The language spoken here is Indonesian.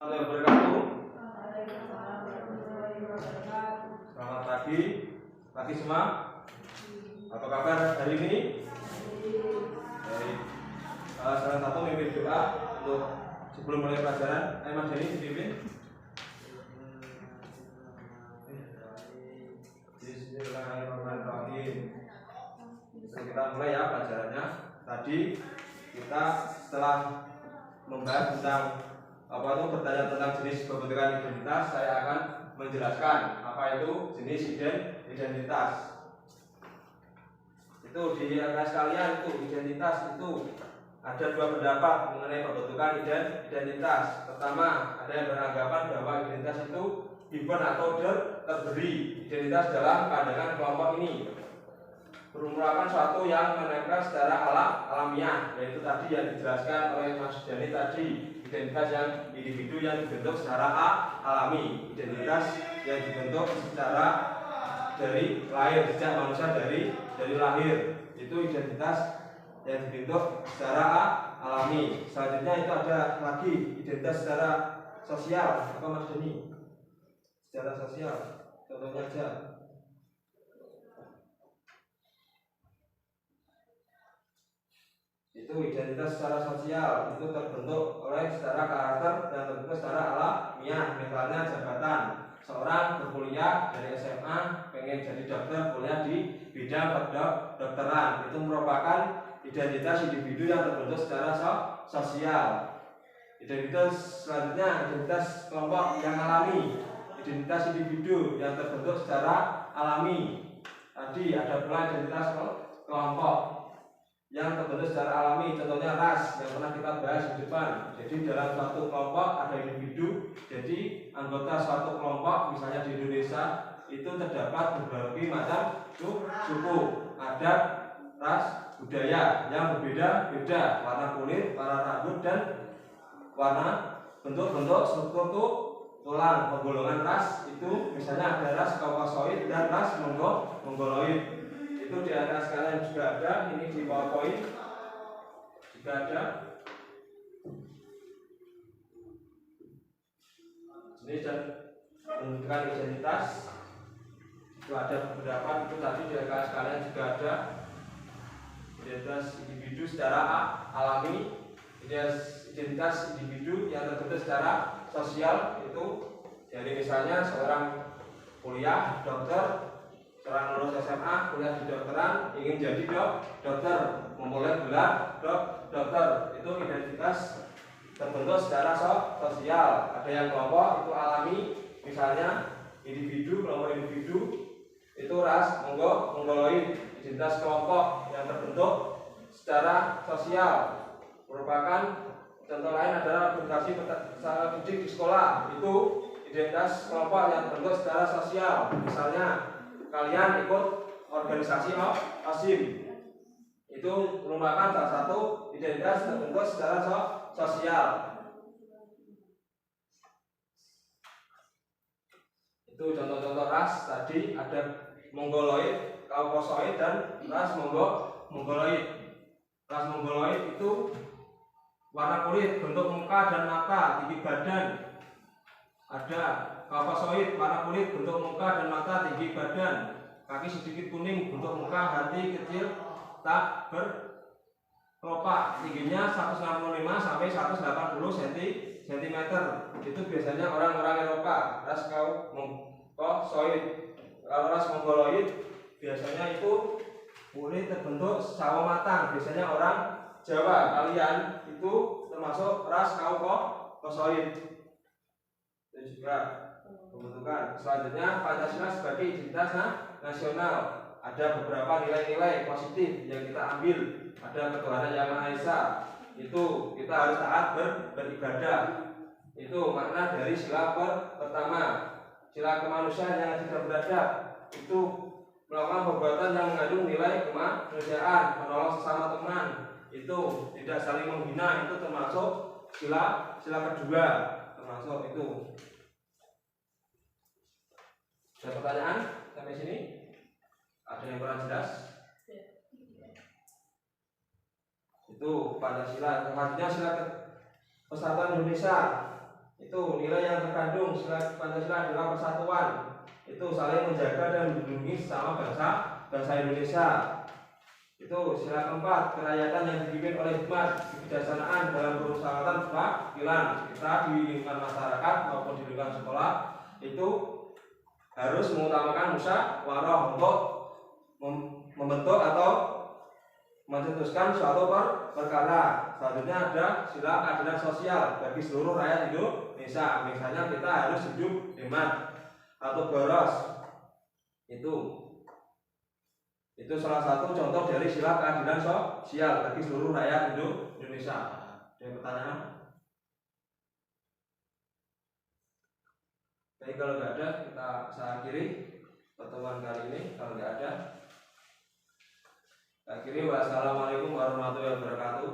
wabarakatuh. Selamat pagi semua. Apa kabar hari ini? Baik. Salah satu mimpin doa untuk sebelum mulai pelajaran. Ayo Mas Denny dipimpin. Bismillahirrahmanirrahim. Kita mulai ya pelajarannya. Tadi kita setelah membahas tentang bertanya tentang jenis pembentukan identitas, saya akan menjelaskan apa itu jenis identitas. Itu di atas kalian itu identitas itu ada dua pendapat mengenai pembentukan identitas. Pertama, ada yang beranggapan bahwa identitas itu given atau terberi. Identitas dalam pandangan kelompok ini merupakan suatu yang menempel secara alamiah, yaitu tadi yang dijelaskan oleh Mas Dhani tadi, identitas yang individu yang dibentuk secara alami, identitas yang dibentuk secara dari lahir, sejak manusia dari lahir, itu identitas yang dibentuk secara alami. Selanjutnya itu ada lagi identitas secara sosial. Apa Mas Dhani? Secara sosial, contohnya aja. Itu identitas secara sosial, itu terbentuk oleh secara karakter dan terbentuk secara alamiah. Misalnya jabatan, seorang berkuliah dari SMA pengen jadi dokter, kuliah di bidang kedokteran, itu merupakan identitas individu yang terbentuk secara sosial. Identitas selanjutnya identitas kelompok yang alami, identitas individu yang terbentuk secara alami. Tadi ada pula identitas kelompok yang terbentuk secara alami, contohnya ras yang pernah kita bahas di depan. Jadi dalam suatu kelompok ada individu, jadi anggota suatu kelompok, misalnya di Indonesia itu terdapat berbagai macam suku, adat, ras, budaya yang berbeda-beda, warna kulit, warna rambut, dan warna bentuk-bentuk struktur tulang. Penggolongan ras itu misalnya ada ras kaukasoid dan ras mongoloid. Itu di atas kalian juga ada, ini di PowerPoint juga ada. Ini dan menentukan identitas itu ada beberapa, itu tadi di atas kalian juga ada identitas individu secara alami, identitas individu yang terbentuk secara sosial, itu dari misalnya seorang kuliah dokter, seorang lulus SMA kuliah di dokteran ingin jadi dokter, memulai gelar dokter, itu identitas terbentuk secara sosial. Ada yang kelompok itu alami, misalnya individu, kelompok individu itu ras mongoloid. Identitas kelompok yang terbentuk secara sosial merupakan contoh lain adalah organisasi peserta didik di sekolah, itu identitas kelompok yang terbentuk secara sosial. Misalnya kalian ikut organisasi OSIM, itu merupakan salah satu identitas terbentuk secara sosial. Itu contoh-contoh ras tadi ada mongoloid, kaukasoid, dan ras mongoloid. Ras mongoloid itu warna kulit, bentuk muka dan mata, tinggi badan. Ada kaukasoid, warna kulit, bentuk muka dan mata, tinggi badan, kaki sedikit kuning, bentuk muka, hati kecil, tak berkelopak, tingginya 165 sampai 180 cm. Itu biasanya orang-orang Eropa. Ras kaukasoid. Kalau ras mongoloid biasanya itu kulit terbentuk sawo matang, biasanya orang Jawa. Kalian itu termasuk ras kaukasoid. Dan juga pembentukan. Selanjutnya Pancasila sebagai identitas nasional. Ada beberapa nilai-nilai positif yang kita ambil. Ada ketuhanan yang Maha Esa. Itu kita harus taat beribadah. Itu makna dari sila pertama. Sila kemanusiaan yang tidak beradab, itu melakukan perbuatan yang mengandung nilai kemanusiaan, menolong sesama teman, itu tidak saling menghina, itu termasuk sila kedua, termasuk itu. Ada pertanyaan sampai sini? Ada yang kurang jelas? Itu Pancasila. Selanjutnya sila Persatuan Indonesia. Itu nilai yang terkandung sila Pancasila adalah persatuan, itu saling menjaga dan melindungi sesama bangsa Indonesia. Itu sila keempat, kerakyatan yang dipimpin oleh hikmat, kebijaksanaan dalam permusyawaratan perwakilan. Kita di lingkungan masyarakat maupun di lingkungan sekolah itu harus mengutamakan musyawarah untuk membentuk atau mencetuskan suatu perkara. Selanjutnya ada sila keadilan sosial bagi seluruh rakyat Indonesia. Misalnya kita harus hidup hemat atau boros. Itu salah satu contoh dari sila keadilan sosial bagi seluruh rakyat Indonesia. Ada pertanyaan? Baik, kalau nggak ada saya akhiri pertemuan kali ini. Kalau nggak ada, saya akhiri. Wassalamualaikum warahmatullahi wabarakatuh.